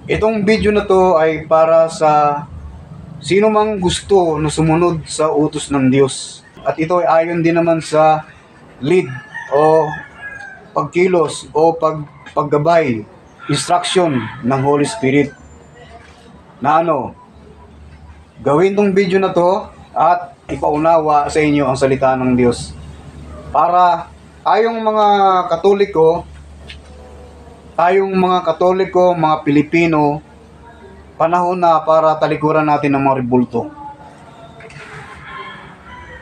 Itong video na to ay para sa sino mang gusto na sumunod sa utos ng Diyos. At ito ay ayon din naman sa lead o pagkilos o paggabay, instruction ng Holy Spirit. Na gawin tong video na to at ipaunawa sa inyo ang salita ng Diyos. Para tayong mga Katoliko, mga Pilipino, panahon na para talikuran natin ng mga rebulto.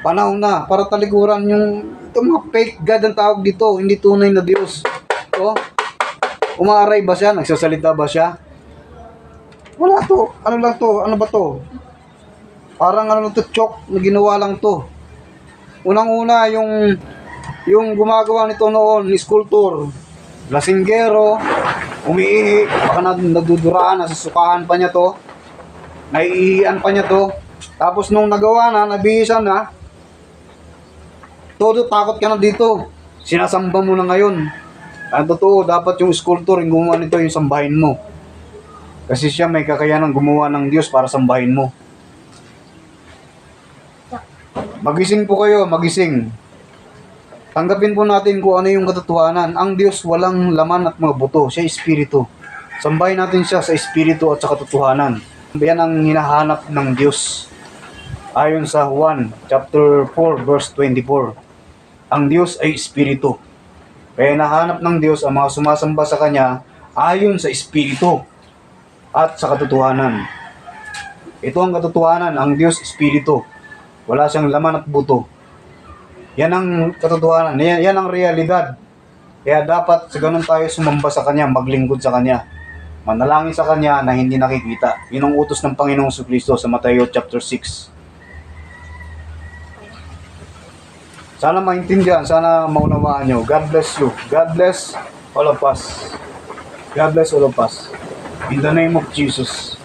Panahon na para talikuran itong mga fake God ang tawag dito, hindi tunay na Diyos. Umaaray ba siya? Nagsasalita ba siya? Wala to. Ano lang to? Ano ba to? Parang chok na ginawa lang to. Unang-una yung gumagawa nito noon, ni sculptor, lasinggero, umiihi, baka naduduraan, nasasukahan pa niya to, naiihian pa niya to. Tapos nung nagawa na, nabihisan na, todo takot ka na dito. Sinasamba mo na ngayon. Ang totoo, dapat yung sculptor, yung gumawa nito, yung sambahin mo. Kasi siya may kakayanang gumawa ng Diyos para sambahin mo. Magising po kayo, magising. Tanggapin po natin kung ano yung katotohanan. Ang Diyos walang laman at mga buto. Siya espiritu. Sambahin natin siya sa espiritu at sa katotohanan. Yan ang hinahanap ng Diyos. Ayon sa Juan chapter 4 verse 24. Ang Diyos ay espiritu. Kaya hinahanap ng Diyos ang mga sumasamba sa Kanya ayon sa espiritu at sa katotohanan. Ito ang katotohanan. Ang Diyos espiritu. Wala siyang laman at buto. Yan ang katotohanan. Yan ang realidad. Kaya dapat sa ganun tayo sumamba sa Kanya, maglingkod sa Kanya. Manalangin sa Kanya na hindi nakikita. Yun ang utos ng Panginoong Jesucristo sa Mateo chapter 6. Sana maintindihan, sana maunawaan nyo. God bless you. God bless all of us. God bless all of us. In the name of Jesus.